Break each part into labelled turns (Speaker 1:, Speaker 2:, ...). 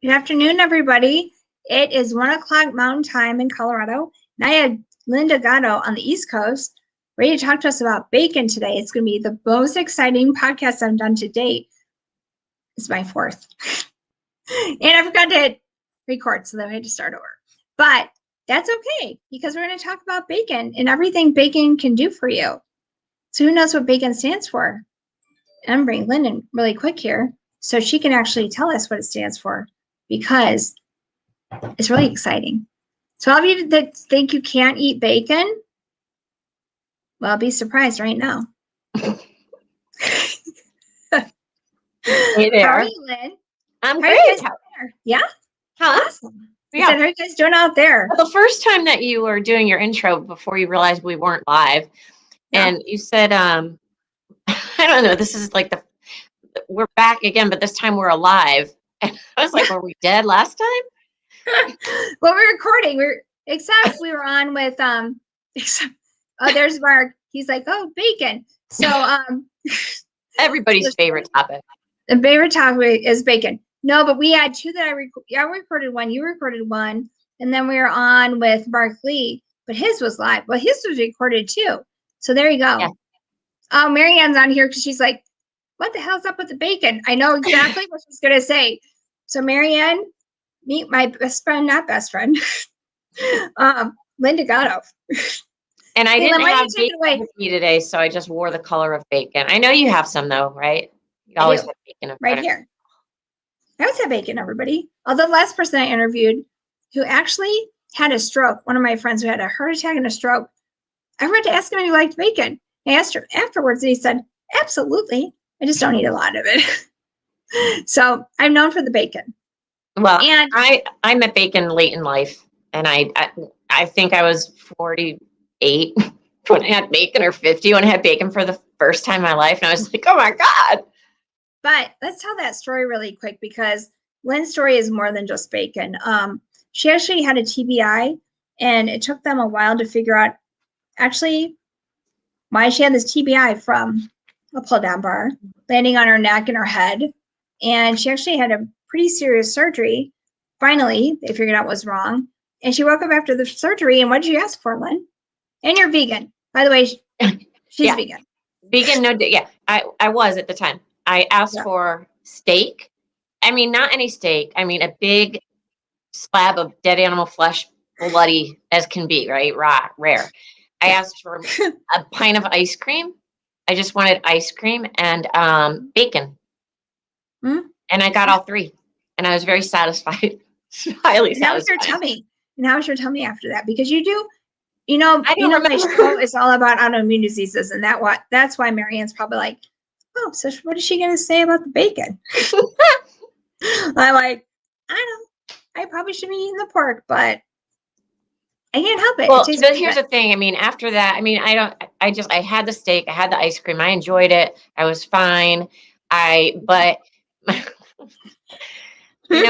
Speaker 1: Good afternoon, everybody. It is 1 o'clock Mountain Time in Colorado, and I have Lynn DelGaudio on the East Coast ready to talk to us about bacon today. It's going to be the most exciting podcast I've done to date. It's my fourth. And I forgot to hit record, so then we had to start over. But that's okay, because we're going to talk about bacon and everything bacon can do for you. So who knows what bacon stands for? I'm going to bring Lynn in really quick here so she can actually tell us what it stands for, because it's really exciting. So all of you that think you can't eat bacon, well, be surprised right now.
Speaker 2: Hey there.
Speaker 1: How are you, Lynn?
Speaker 2: I'm
Speaker 1: How are
Speaker 2: great.
Speaker 1: you guys doing there? Yeah?
Speaker 2: Huh?
Speaker 1: Awesome.
Speaker 2: Yeah.
Speaker 1: I said, how are you guys doing out there?
Speaker 2: Well, the first time that you were doing your intro before you realized we weren't live,
Speaker 1: Yeah.
Speaker 2: and you said, I don't know, this is like we're back again, but this time we're alive. And I was like, were we dead last time?
Speaker 1: Well, we're recording. Except we were on with there's Mark. He's like, oh, bacon. So
Speaker 2: Everybody's favorite topic.
Speaker 1: the favorite topic is bacon. No, but we had two that I recorded one, you recorded one, and then we were on with Mark Lee, but his was live. Well, his was recorded too. So there you go. Yeah. Oh, Marianne's on here because she's like, what the hell's up with the bacon? I know exactly what she's going to say. So Marianne, meet my best friend, not best friend, Lynn DelGaudio.
Speaker 2: And I didn't have bacon with me today, so I just wore the color of bacon. I know you have some though, right? You always have bacon
Speaker 1: right here. I always have bacon, everybody. Although the last person I interviewed who actually had a stroke, one of my friends who had a heart attack and a stroke, I forgot to ask him if he liked bacon. I asked him afterwards, and he said, absolutely. I just don't eat a lot of it. So I'm known for the bacon.
Speaker 2: Well, and I met bacon late in life, and I think I was 48 when I had bacon, or 50 when I had bacon for the first time in my life, and I was like, oh my God.
Speaker 1: But let's tell that story really quick, because Lynn's story is more than just bacon. She actually had a TBI, and it took them a while to figure out actually why she had this TBI from a pull-down bar landing on her neck and her head. And she actually had a pretty serious surgery. Finally, they figured out what was wrong. And she woke up after the surgery, and what did you ask for, Lynn? And you're vegan. By the way, she's vegan.
Speaker 2: Vegan, no, yeah, I was at the time. I asked for steak. I mean, not any steak. I mean, a big slab of dead animal flesh, bloody as can be, right? Raw, rare. I asked for a pint of ice cream. I just wanted ice cream and bacon. Mm-hmm. And I got all three. And I was very satisfied. Highly satisfied.
Speaker 1: How was your tummy? And how was your tummy after that? Because you do, my show is all about autoimmune diseases. And that's why Marianne's probably like, oh, so what is she going to say about the bacon? I'm like, I know. I probably should be eating the pork, but I can't help it.
Speaker 2: Well, but here's the thing. I mean, after that, I mean, I had the steak, I had the ice cream, I enjoyed it. I was fine. But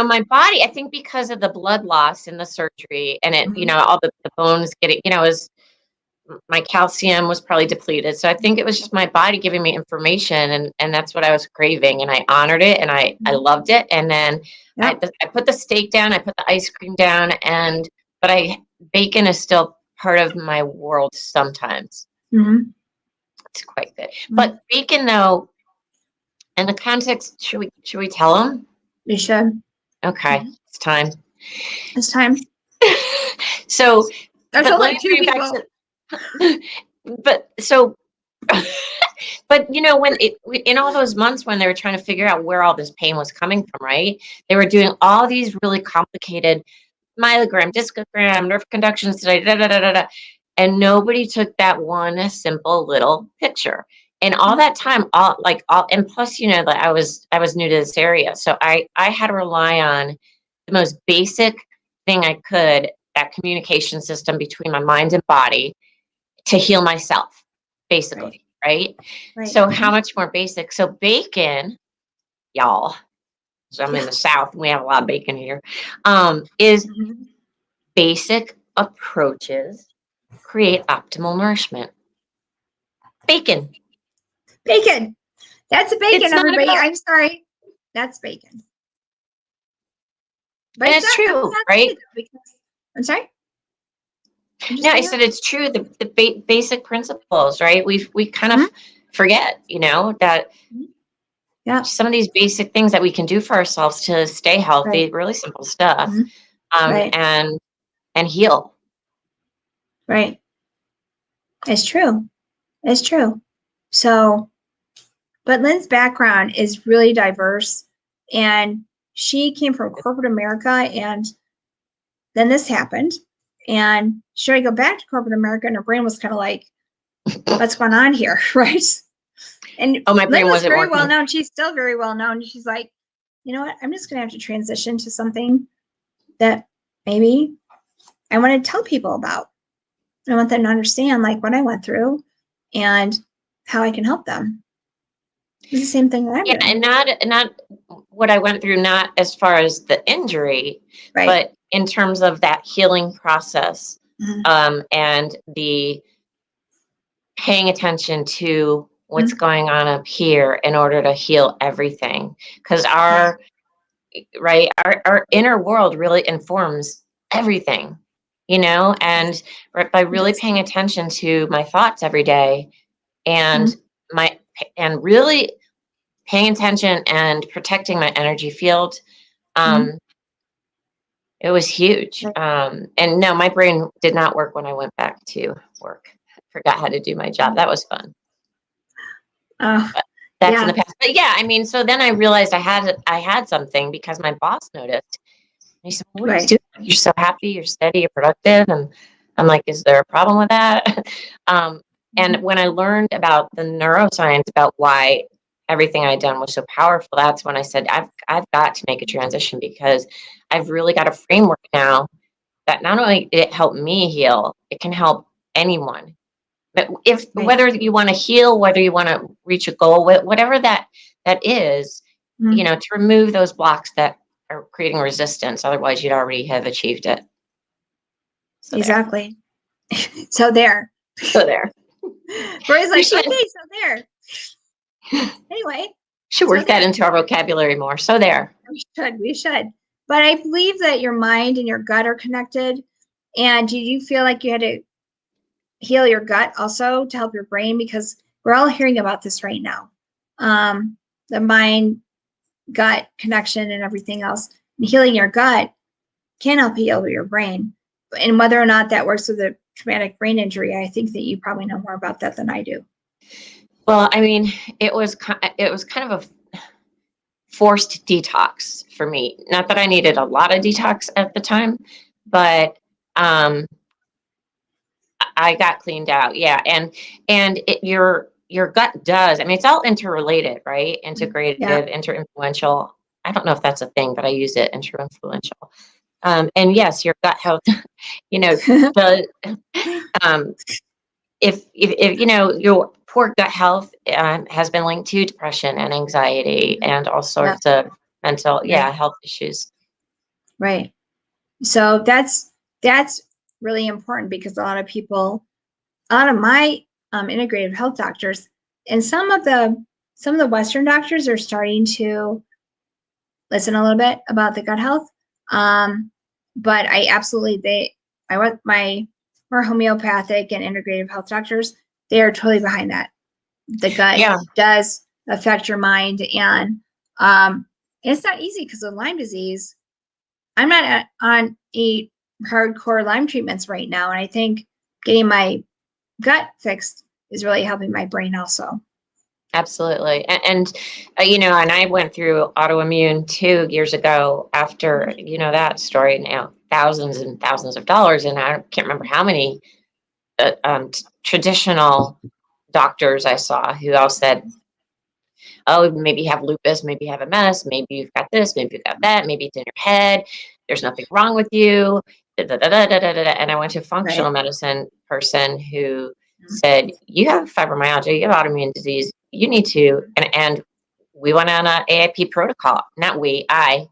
Speaker 2: my body, I think because of the blood loss in the surgery and it, all the bones getting, my calcium was probably depleted. So I think it was just my body giving me information, and that's what I was craving. And I honored it, and I loved it. And then I put the steak down, I put the ice cream down, but bacon is still part of my world sometimes. Mm-hmm. It's quite good. Mm-hmm. But bacon, though, in the context, should we tell them?
Speaker 1: We should.
Speaker 2: Okay, mm-hmm. It's time.
Speaker 1: It's time.
Speaker 2: So
Speaker 1: there's only two people.
Speaker 2: But when in all those months when they were trying to figure out where all this pain was coming from, right? They were doing all these really complicated myelogram, discogram, nerve conduction study, and nobody took that one simple little picture. And all that time, and plus, that I was new to this area, so I had to rely on the most basic thing I could, that communication system between my mind and body, to heal myself, basically, right? So how much more basic? So bacon, y'all. So I'm in the South, and we have a lot of bacon here. Is basic approaches create optimal nourishment. Bacon.
Speaker 1: That's a bacon, everybody. I'm sorry. That's bacon. But
Speaker 2: And it's true, right?
Speaker 1: Because, I'm sorry?
Speaker 2: No, I said it's true. The basic principles, right? We kind of forget, that some of these basic things that we can do for ourselves to stay healthy, really simple stuff, and heal.
Speaker 1: Right. It's true. It's true. So, but Lynn's background is really diverse, and she came from corporate America, and then this happened, and she tried to go back to corporate America, and her brain was kind of like, what's going on here? Right. And
Speaker 2: my brain
Speaker 1: Lynn was
Speaker 2: wasn't
Speaker 1: very
Speaker 2: working.
Speaker 1: well known. She's still very well known. She's like, you know what? I'm just going to have to transition to something that maybe I want to tell people about. I want them to understand like what I went through and how I can help them. It's the same thing that I'm doing.
Speaker 2: And not what I went through, not as far as the injury, but in terms of that healing process, and the paying attention to what's going on up here in order to heal everything. Because our inner world really informs everything, and by really paying attention to my thoughts every day and really paying attention and protecting my energy field, it was huge. And no, my brain did not work when I went back to work. I forgot how to do my job. That was fun. But that's in the past. But yeah, I mean, so then I realized I had something because my boss noticed. And he said, "What are you doing? You're so happy, you're steady, you're productive." And I'm like, "Is there a problem with that?" And when I learned about the neuroscience, about why everything I'd done was so powerful, that's when I said, I've got to make a transition, because I've really got a framework now that not only did it help me heal, it can help anyone. But whether you want to heal, whether you want to reach a goal, whatever that is, to remove those blocks that are creating resistance. Otherwise, you'd already have achieved it.
Speaker 1: So exactly. So there. Roy's like, okay, so there. Anyway.
Speaker 2: Should work that into our vocabulary more. So there.
Speaker 1: We should. But I believe that your mind and your gut are connected. And do you feel like you had to heal your gut also to help your brain? Because we're all hearing about this right now. The mind gut connection and everything else. And healing your gut can help heal your brain. And whether or not that works with a traumatic brain injury, I think that you probably know more about that than I do.
Speaker 2: Well, I mean, it was kind of a forced detox for me. Not that I needed a lot of detox at the time, but I got cleaned out. Yeah, and your gut does. I mean, it's all interrelated, right? Integrative, interinfluential. I don't know if that's a thing, but I use it, interinfluential. And yes, your gut health, the if your poor gut health has been linked to depression and anxiety and all sorts of mental health issues.
Speaker 1: Right. So that's really important, because a lot of my integrative health doctors, and some of the Western doctors are starting to listen a little bit about the gut health. But I want my more homeopathic and integrative health doctors, they are totally behind that. The gut does affect your mind, and it's not easy because of Lyme disease. I'm not on a hardcore Lyme treatments right now, and I think getting my gut fixed is really helping my brain also.
Speaker 2: Absolutely. And and I went through autoimmune 2 years ago after, that story, now thousands and thousands of dollars. And I can't remember how many traditional doctors I saw who all said, "Oh, maybe you have lupus, maybe you have MS, maybe you've got this, maybe you've got that, maybe it's in your head. There's nothing wrong with you." And I went to a functional medicine person who said, "You have fibromyalgia, you have autoimmune disease. You need to," and we went on a AIP protocol. Not we, I,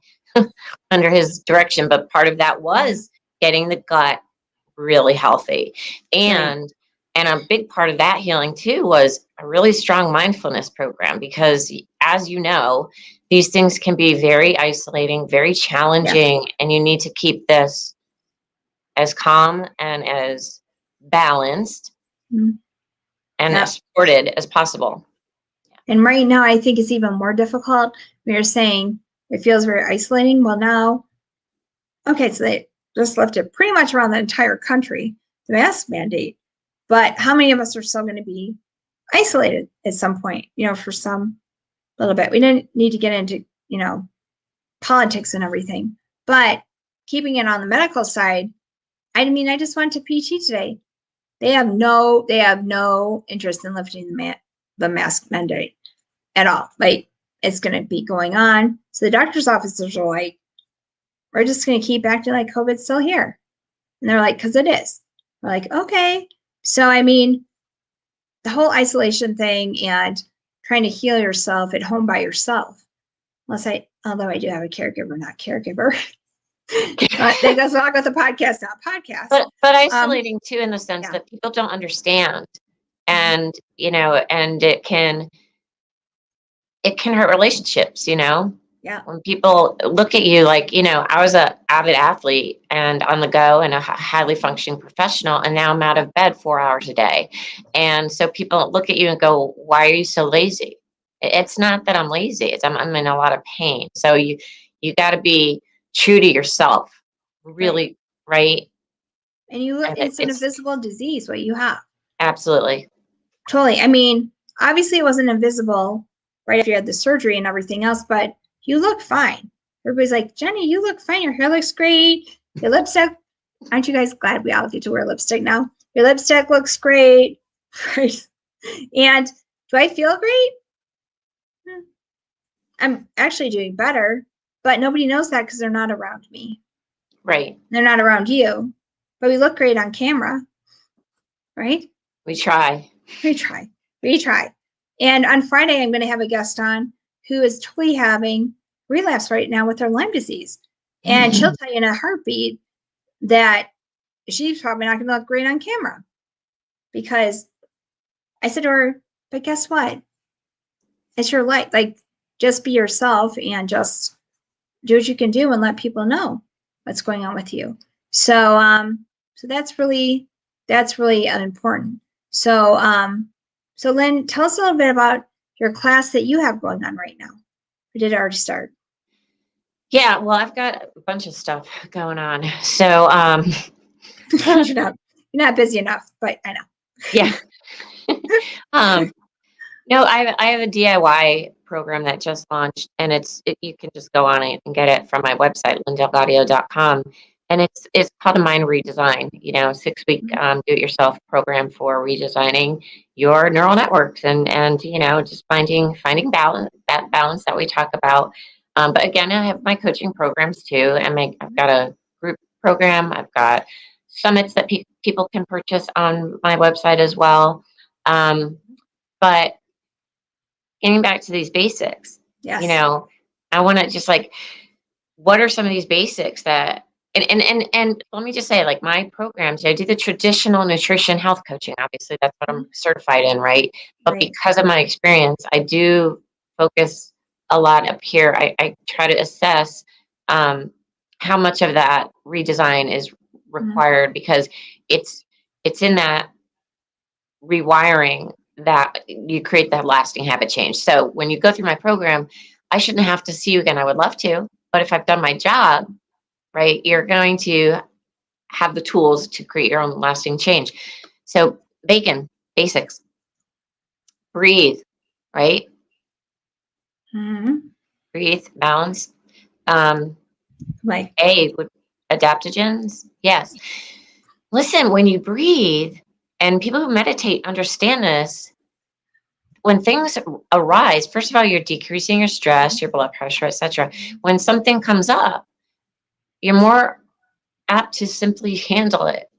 Speaker 2: under his direction, but part of that was getting the gut really healthy. And a big part of that healing too was a really strong mindfulness program, because as you know, these things can be very isolating, very challenging, and you need to keep this as calm and as balanced and as supported as possible.
Speaker 1: And right now, I think it's even more difficult. We are saying it feels very isolating. Well, now, okay, so they just lifted pretty much around the entire country, the mask mandate. But how many of us are still going to be isolated at some point, for some little bit? We didn't need to get into, politics and everything. But keeping it on the medical side, I mean, I just went to PT today. They have no interest in lifting the mask mandate at all. Like, it's going to be going on. So the doctor's officers are like, we're just going to keep acting like COVID's still here. And they're like, because it is. We're like, okay. So, I mean, the whole isolation thing and trying to heal yourself at home by yourself. Although I do have a caregiver, not caregiver. That goes along with the podcast, not podcast.
Speaker 2: But isolating too, in the sense that people don't understand, and and it can hurt relationships. When people look at you like, I was an avid athlete and on the go and a highly functioning professional, and now I'm out of bed 4 hours a day, and so people look at you and go, "Why are you so lazy?" It's not that I'm lazy; it's I'm in a lot of pain. So you got to be true to yourself, really, right?
Speaker 1: And it's an invisible disease, what you have.
Speaker 2: Absolutely.
Speaker 1: Totally. I mean, obviously it wasn't invisible right after you had the surgery and everything else, but you look fine. Everybody's like, Jenny, you look fine. Your hair looks great. Your lipstick. Aren't you guys glad we all get to wear lipstick now? Your lipstick looks great. Right. And do I feel great? I'm actually doing better, but nobody knows that because they're not around me.
Speaker 2: Right.
Speaker 1: They're not around you, but we look great on camera, right?
Speaker 2: We try.
Speaker 1: And on Friday, I'm going to have a guest on who is totally having relapse right now with her Lyme disease. And she'll tell you in a heartbeat that she's probably not going to look great on camera. Because I said to her, but guess what? It's your life. Like, just be yourself and just do what you can do and let people know what's going on with you. So that's really important. So Lynn, tell us a little bit about your class that you have going on right now. Or did it already start?
Speaker 2: Yeah, well, I've got a bunch of stuff going on. So
Speaker 1: you're not busy enough, but I know.
Speaker 2: Yeah. No, I have a DIY program that just launched, and you can just go on it and get it from my website, LynnDelGaudio.com. And it's called a mind redesign, 6-week do-it-yourself program for redesigning your neural networks and just finding balance, that balance that we talk about. But again, I have my coaching programs too, and I've got a group program. I've got summits that people can purchase on my website as well. But getting back to these basics, I want to just what are some of these basics that, and let me just say, like, my programs, I do the traditional nutrition health coaching. Obviously, that's what I'm certified in, right? But because of my experience, I do focus a lot up here. I try to assess how much of that redesign is required, because it's in that rewiring that you create that lasting habit change. So when you go through my program, I shouldn't have to see you again. I would love to, but if I've done my job, right, you're going to have the tools to create your own lasting change. So basics, breathe, right? Breathe, balance. Adaptogens. Yes. Listen, when you breathe, and people who meditate understand this, when things arise, first of all, you're decreasing your stress, your blood pressure, etc. When something comes up, you're more apt to simply handle it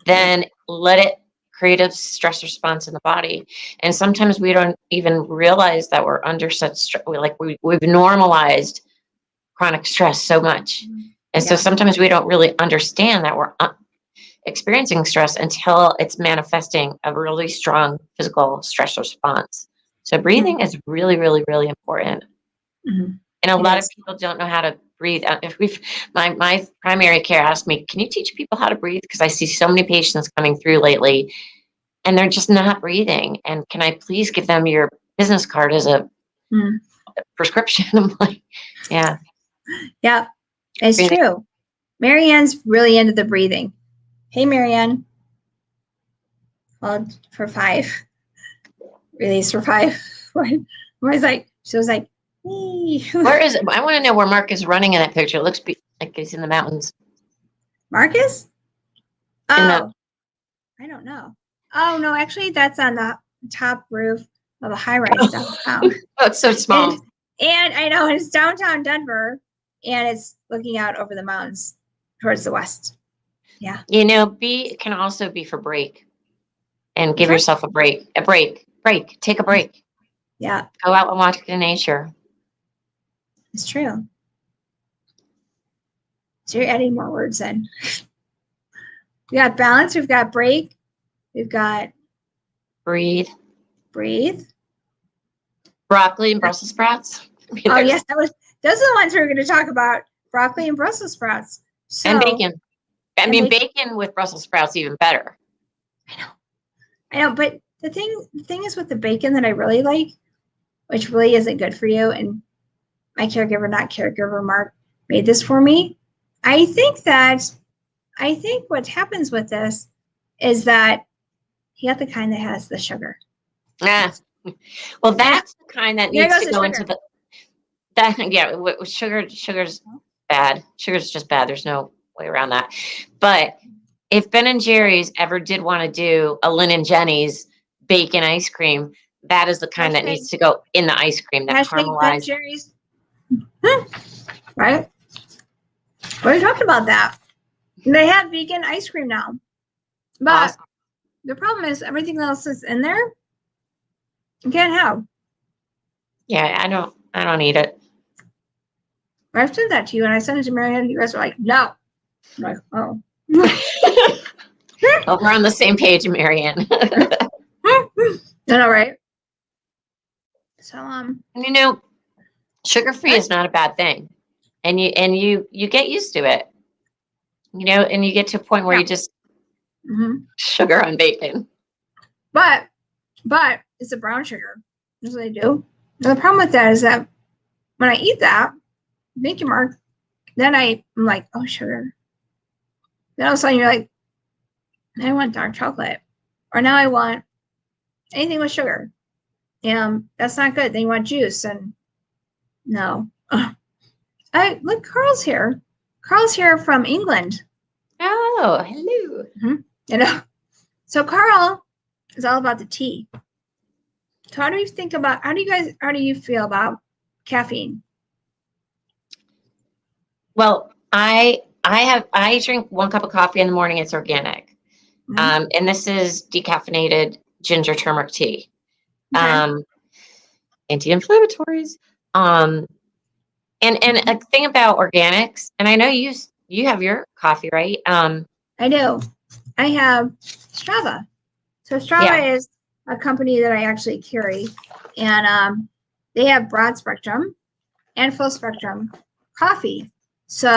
Speaker 2: than let it create a stress response in the body. And sometimes we don't even realize that we're under such stress. We've normalized chronic stress so much. And so sometimes we don't really understand that we're experiencing stress until it's manifesting a really strong physical stress response. So breathing is really, really, really important. And a
Speaker 1: It
Speaker 2: lot
Speaker 1: is.
Speaker 2: of people don't know how to breathe. My primary care asked me, can you teach people how to breathe? Because I see so many patients coming through lately and they're just not breathing. And can I please give them your business card as a prescription? I'm like, yeah.
Speaker 1: Yeah, it's
Speaker 2: Breathing.
Speaker 1: true. Marianne's really into the breathing. Hey, Marianne. Hold for 5. Release for 5. She was like,
Speaker 2: Where is it? I want to know where Mark is running in that picture. It looks like he's in the mountains.
Speaker 1: Marcus?
Speaker 2: The,
Speaker 1: I don't know. Oh, no, actually, that's on the top roof of a high-rise downtown.
Speaker 2: Oh, it's so small.
Speaker 1: And I know it's downtown Denver, and it's looking out over the mountains towards the west. Yeah.
Speaker 2: You know, B can also be for break. And give yourself a break. Take a break.
Speaker 1: Yeah.
Speaker 2: Go out and watch the nature.
Speaker 1: It's true. So you're adding more words in. We got balance. We've got break. We've got
Speaker 2: breathe. Broccoli and Brussels sprouts.
Speaker 1: Oh yes, those are the ones we were going to talk about. Broccoli and Brussels sprouts. So,
Speaker 2: and bacon. Bacon with Brussels sprouts even better.
Speaker 1: I know, but the thing is with the bacon that I really like, which really isn't good for you, and my caregiver, Mark, made this for me. I think what happens with this is that he got the kind that has the sugar.
Speaker 2: Yeah. Well, that's the kind that needs to go into the. Sugar's bad. Sugar's just bad. There's no way around that. But if Ben and Jerry's ever did want to do a Lynn and Jenny's bacon ice cream, that is the kind that needs to go in the ice cream. That caramelized. Ben
Speaker 1: Jerry's. Right? We're talking about that. They have vegan ice cream now. But the problem is everything else is in there. You can't have.
Speaker 2: Yeah, I don't eat it.
Speaker 1: I sent that to you, and I sent it to Marianne. You guys were like, no. I'm like, oh.
Speaker 2: Well, we're on the same page, Marianne.
Speaker 1: No, right? So,
Speaker 2: you know, sugar-free is not a bad thing, and you get used to it. You know, and you get to a point where you just sugar on bacon.
Speaker 1: But it's a brown sugar. That's what I do. And the problem with that is that when I eat that, thank you, Mark, then I'm like, oh, sugar. Then all of a sudden you're like, I want dark chocolate. Or now I want anything with sugar. And that's not good. Then you want juice. And no. Look, Carl's here. Carl's here from England.
Speaker 2: Oh, hello.
Speaker 1: You know. So Carl is all about the tea. So how do you feel about caffeine?
Speaker 2: Well, I drink 1 cup of coffee in the morning. It's organic. And this is decaffeinated ginger turmeric tea. Okay. Anti-inflammatories. And a thing about organics, and I know you have your coffee, right?
Speaker 1: I do. I have Strava. So Strava is a company that I actually carry, and they have broad spectrum and full spectrum coffee. So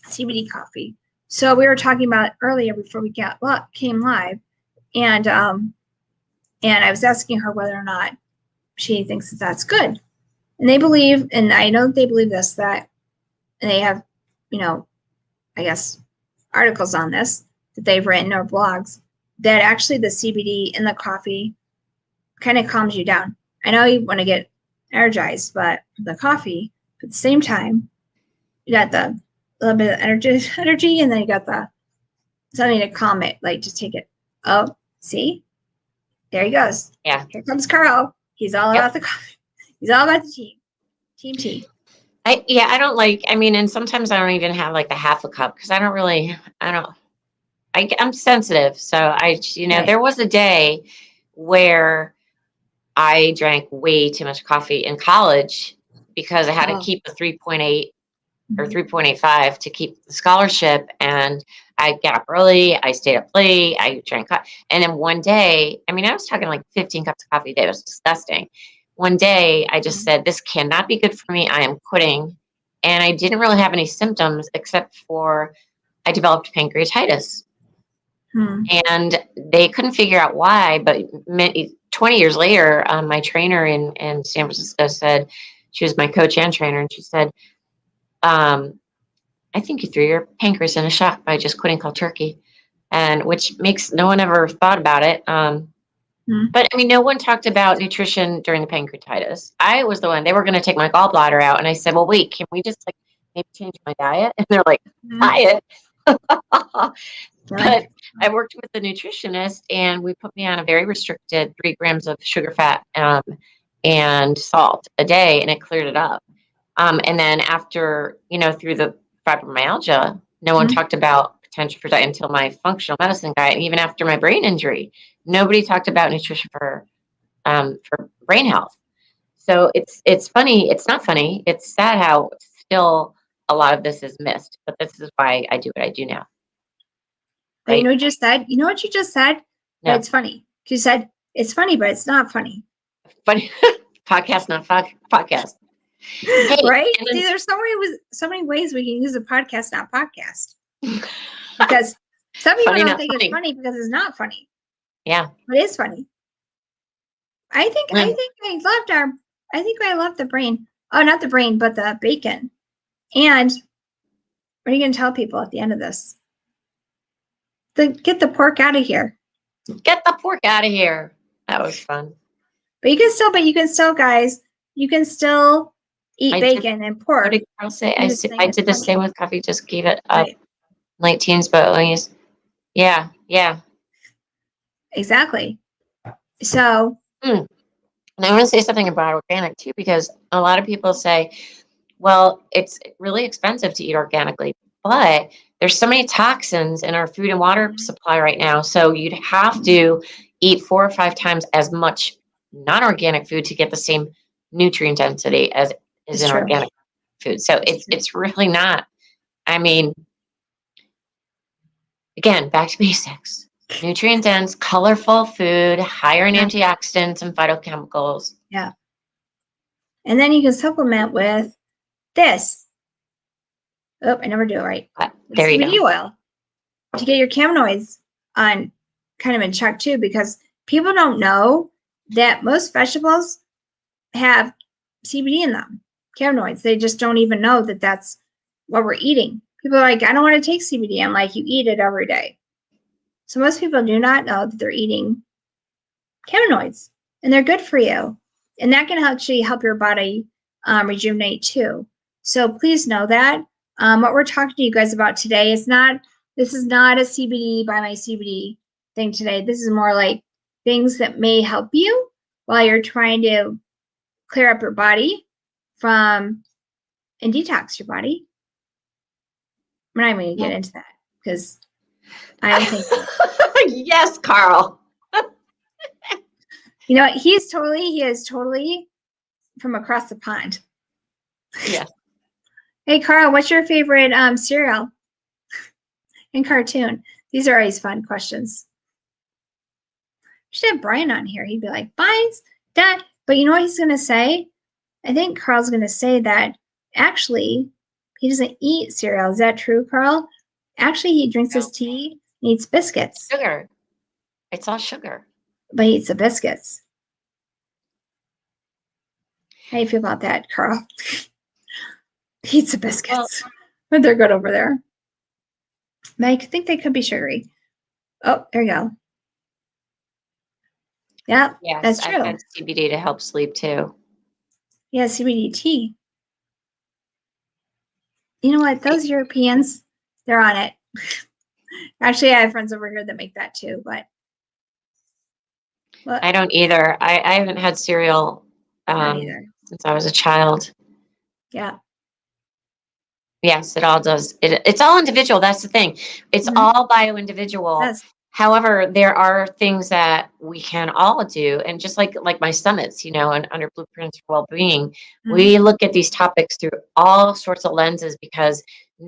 Speaker 1: CBD coffee. So we were talking about it earlier before we came live, and I was asking her whether or not she thinks that that's good. And they believe, and I know they believe this, that they have, I guess, articles on this that they've written or blogs, that actually the CBD in the coffee kind of calms you down. I know you want to get energized, but the coffee, at the same time, you got the little bit of energy, and then you got the something to calm it, like just take it. Oh, see? There he goes.
Speaker 2: Yeah.
Speaker 1: Here comes Carl. He's all about the coffee. He's all about the tea. Team tea.
Speaker 2: And sometimes I don't even have like the half a cup because I'm sensitive. So there was a day where I drank way too much coffee in college because I had to keep a 3.8 or 3.85 to keep the scholarship. And I got up early. I stayed up late. I drank coffee. And then one day, I was talking like 15 cups of coffee a day. It was disgusting. one day I just said, this cannot be good for me. I am quitting. And I didn't really have any symptoms except for I developed pancreatitis. And they couldn't figure out why, but 20 years later, my trainer in San Francisco said, she was my coach and trainer, and she said, I think you threw your pancreas in a shock by just quitting cold turkey, and which makes no one ever thought about it. But I mean, no one talked about nutrition during the pancreatitis. I was the one, they were going to take my gallbladder out. And I said, well, wait, can we just like maybe change my diet? And they're like, diet? But I worked with the nutritionist, and we put me on a very restricted 3 grams of sugar, fat, and salt a day, and it cleared it up. And then after, through the fibromyalgia, no one talked about potential for diet until my functional medicine guy. And even after my brain injury, nobody talked about nutrition for brain health. So it's funny. It's not funny. It's sad how still a lot of this is missed. But this is why I do what I do now.
Speaker 1: But you know what you just said?
Speaker 2: No.
Speaker 1: It's funny. You said it's funny, but it's not funny.
Speaker 2: Funny. Podcast, not podcast. Hey,
Speaker 1: right? See, there's so many ways we can use a podcast, not podcast. Because some people don't think it's funny because it's not funny.
Speaker 2: Yeah.
Speaker 1: But it's funny. I think I love the brain. Oh, not the brain, but the bacon. And what are you going to tell people at the end of this? Get the pork out of here.
Speaker 2: Get the pork out of here. That was fun.
Speaker 1: But you can still, guys, you can still eat bacon and pork.
Speaker 2: What did Carl say? I did the same with coffee, just gave it up. Late teens, but yeah.
Speaker 1: Exactly. So.
Speaker 2: And I want to say something about organic too, because a lot of people say, well, it's really expensive to eat organically, but there's so many toxins in our food and water supply right now. So you'd have to eat 4 or 5 times as much non-organic food to get the same nutrient density as is in organic food. So it's really not. I mean, again, back to basics. Nutrient dense, colorful food, higher in antioxidants and phytochemicals.
Speaker 1: Yeah. And then you can supplement with this. Oh, I never do it right.
Speaker 2: There you
Speaker 1: CBD
Speaker 2: go.
Speaker 1: Oil to get your cannabinoids on kind of in check too, because people don't know that most vegetables have CBD in them, cannabinoids. They just don't even know that that's what we're eating. People are like, I don't want to take CBD. I'm like, you eat it every day. So most people do not know that they're eating cannabinoids, and they're good for you. And that can actually help your body rejuvenate too. So please know that. What we're talking to you guys about today this is not a CBD by my CBD thing today. This is more like things that may help you while you're trying to clear up your body and detox your body. We're not even going to get into that because I think
Speaker 2: yes, Carl.
Speaker 1: You know what? He is totally from across the pond.
Speaker 2: Yeah.
Speaker 1: Hey, Carl, what's your favorite cereal and cartoon? These are always fun questions. We should have Brian on here. He'd be like, mine's that. But you know what he's going to say? I think Carl's going to say that actually he doesn't eat cereal. Is that true, Carl? Actually, he drinks his tea and eats biscuits.
Speaker 2: Sugar. It's all sugar.
Speaker 1: But he eats the biscuits. How do you feel about that, Carl? He eats the biscuits. But they're good over there. I think they could be sugary. Oh, there you go. Yeah,
Speaker 2: yes,
Speaker 1: that's true.
Speaker 2: I've had CBD to help sleep too.
Speaker 1: Yeah, CBD tea. You know what? Those Europeans, they're on it. Actually, I have friends over here that make that too, but. Well,
Speaker 2: I don't either. I haven't had cereal since I was a child.
Speaker 1: Yeah.
Speaker 2: Yes, it all does. It's all individual. That's the thing. It's all bio-individual.
Speaker 1: Yes.
Speaker 2: However, there are things that we can all do. And just like my summits, and under Blueprints for Wellbeing, we look at these topics through all sorts of lenses because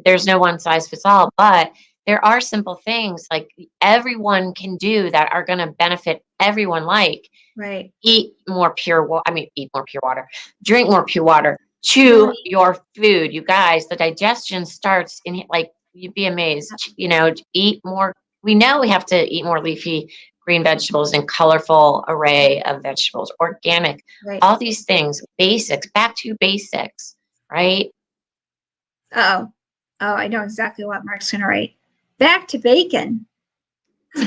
Speaker 2: there's no one size fits all. But there are simple things like everyone can do that are going to benefit everyone. Like
Speaker 1: Right.
Speaker 2: eat more pure water. Eat more pure water, drink more pure water, chew
Speaker 1: Really.
Speaker 2: your food. You guys, the digestion starts in like, you'd be amazed, eat more. We know we have to eat more leafy green vegetables and colorful array of vegetables, organic,
Speaker 1: Right.
Speaker 2: all these things, basics, back to basics, right?
Speaker 1: Oh, I know exactly what Mark's going to write. Back to bacon. I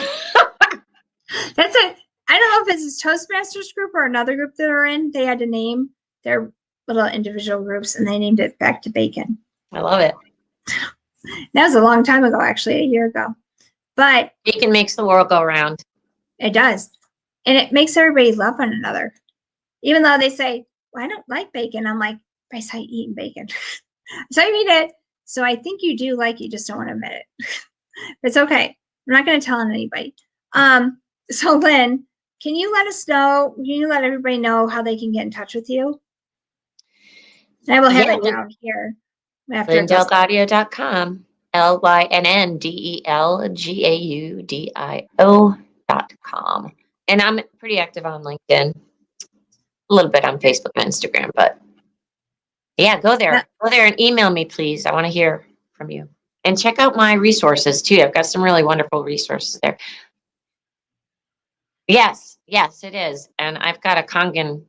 Speaker 1: don't know if it's a Toastmasters group or another group that are in. They had to name their little individual groups and they named it Back to Bacon.
Speaker 2: I love it.
Speaker 1: That was a long time ago, actually, a year ago. But
Speaker 2: bacon makes the world go round.
Speaker 1: It does. And it makes everybody love one another. Even though they say, well, I don't like bacon. I'm like, I saw you eating bacon. So I eat it. So I think you do like it, you just don't want to admit it. It's okay. I'm not going to tell anybody. So Lynn, can you let everybody know how they can get in touch with you? And I will have it down here.
Speaker 2: LynnDelGaudio.com. LynnDelGaudio.com. And I'm pretty active on LinkedIn, a little bit on Facebook and Instagram, but yeah, go there. Go there and email me, please. I want to hear from you. And check out my resources too. I've got some really wonderful resources there. Yes, it is. And I've got a Kangen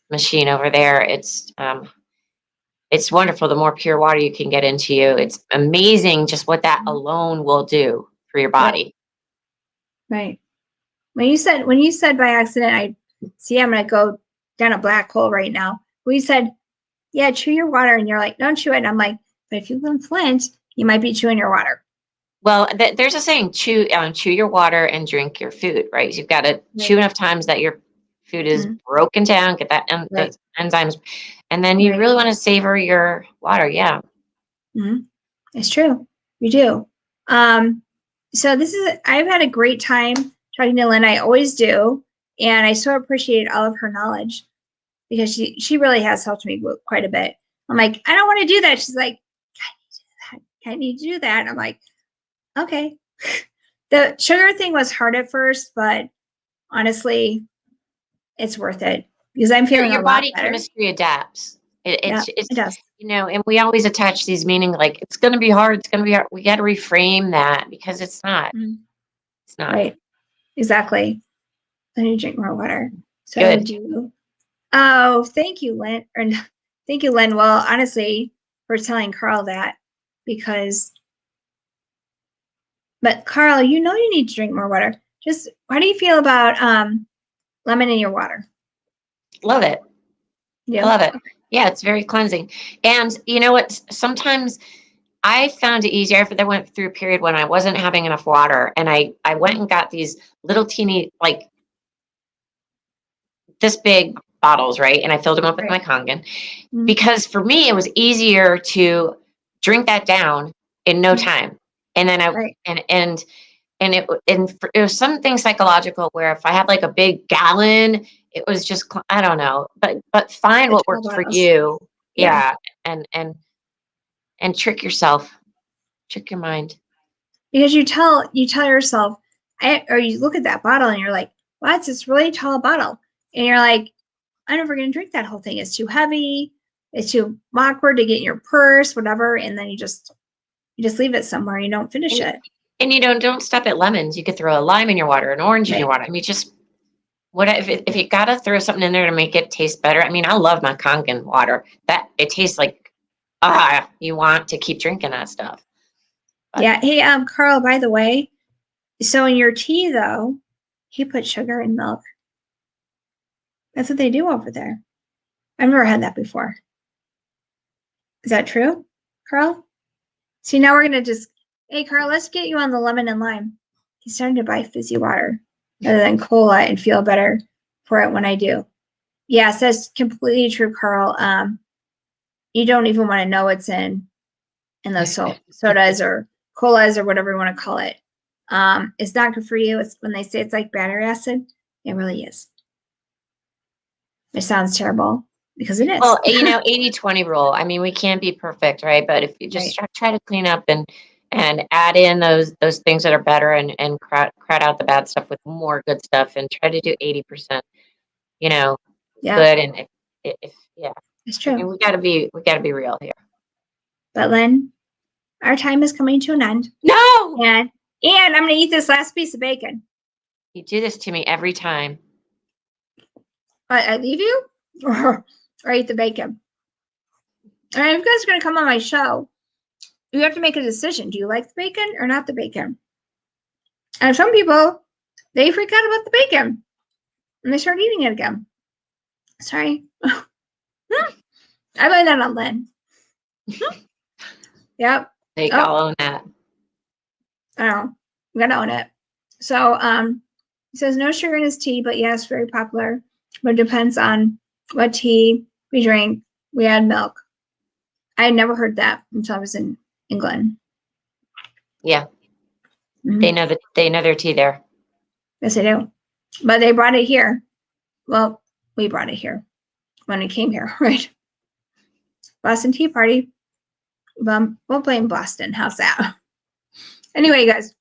Speaker 2: machine over there. It's wonderful. The more pure water you can get into you, it's amazing just what that alone will do for your body.
Speaker 1: Right. When you said by accident, I'm going to go down a black hole right now. We said, yeah, chew your water. And you're like, don't chew it. And I'm like, but if you live in Flint, you might be chewing your water.
Speaker 2: Well, there's a saying, chew your water and drink your food, right? So you've got to chew enough times that your food is broken down, get that those enzymes, and then you really want to savor your water. Yeah.
Speaker 1: Mm-hmm. It's true. You do. So I've had a great time talking to Lynn. I always do. And I so appreciate all of her knowledge because she really has helped me quite a bit. I'm like, I don't want to do that. She's like, I need to do that. And I'm like, okay. The sugar thing was hard at first, but honestly, it's worth it because I'm feeling
Speaker 2: your
Speaker 1: a lot
Speaker 2: body
Speaker 1: better.
Speaker 2: Chemistry adapts. It
Speaker 1: does.
Speaker 2: And we always attach these meaning like it's going to be hard. It's going to be hard. We got to reframe that because it's not. Mm-hmm. It's not.
Speaker 1: Right. Exactly. I need to drink more water. So
Speaker 2: good.
Speaker 1: Oh, thank you, Lynn. Thank you, Lynn. Well, honestly, for telling Carl that but Carl, you need to drink more water. Just how do you feel about lemon in your water?
Speaker 2: Love it. Yeah. I love it. Yeah, it's very cleansing. And you know what? Sometimes I found it easier after I went through a period when I wasn't having enough water. And I went and got these little teeny, like this big bottles, right? And I filled them up with my Kangen because for me, it was easier to drink that down in no time. And then it was something psychological where if I had like a big gallon, it was just, I don't know, but find what works for you. Yeah. And trick yourself, trick your mind.
Speaker 1: Because you tell yourself, or you look at that bottle and you're like, well, it's this really tall bottle. And you're like, I'm never going to drink that whole thing. It's too heavy. It's too awkward to get in your purse, whatever. And then you just leave it somewhere. You don't finish it.
Speaker 2: And you don't stop at lemons. You could throw a lime in your water, an orange in your water. I mean, just if you got to throw something in there to make it taste better. I mean, I love my Kangen water. That it tastes like, you want to keep drinking that stuff. But.
Speaker 1: Yeah. Hey, Carl, by the way, so in your tea though, he put sugar in milk. That's what they do over there. I've never had that before. Is that true, Carl? See, now we're going to hey, Carl, let's get you on the lemon and lime. He's starting to buy fizzy water rather than cola and feel better for it when I do. Yes, that's completely true, Carl. You don't even want to know what's in those sodas or colas or whatever you want to call it. It's not good for you. It's when they say it's like battery acid, it really is. It sounds terrible because it is.
Speaker 2: Well, 80-20 rule. I mean, we can't be perfect, right? But if you just try to clean up and and add in those things that are better and crowd out the bad stuff with more good stuff and try to do 80%, you know,
Speaker 1: Yeah,
Speaker 2: good. And if yeah,
Speaker 1: it's
Speaker 2: I
Speaker 1: true.
Speaker 2: mean, we gotta be real here.
Speaker 1: But Lynn, our time is coming to an end.
Speaker 2: No,
Speaker 1: And I'm going to eat this last piece of bacon.
Speaker 2: you do this to me every time.
Speaker 1: I leave you or eat the bacon. And if you guys are going to come on my show, you have to make a decision. Do you like the bacon or not the bacon? And some people, they freak out about the bacon and they start eating it again. Sorry. I blame that on Lynn. Yep.
Speaker 2: I'll own that.
Speaker 1: I don't know. I'm gonna own it. So he says no sugar in his tea, but yes, very popular. But it depends on what tea we drink. We add milk. I had never heard that until I was in England.
Speaker 2: Yeah.
Speaker 1: Mm-hmm.
Speaker 2: They know their tea there.
Speaker 1: Yes, I do. But they brought it here. Well, we brought it here when we came here, right? Boston Tea Party. We'll blame Boston. How's that? Anyway, guys,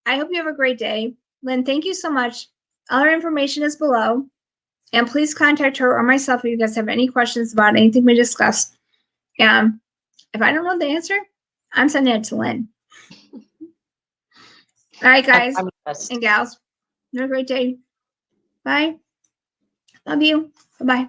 Speaker 1: I hope you have a great day. Lynn, thank you so much. All our information is below. And please contact her or myself if you guys have any questions about anything we discussed. If I don't know the answer, I'm sending it to Lynn. All right, guys and gals. Have a great day. Bye. Love you. Bye-bye.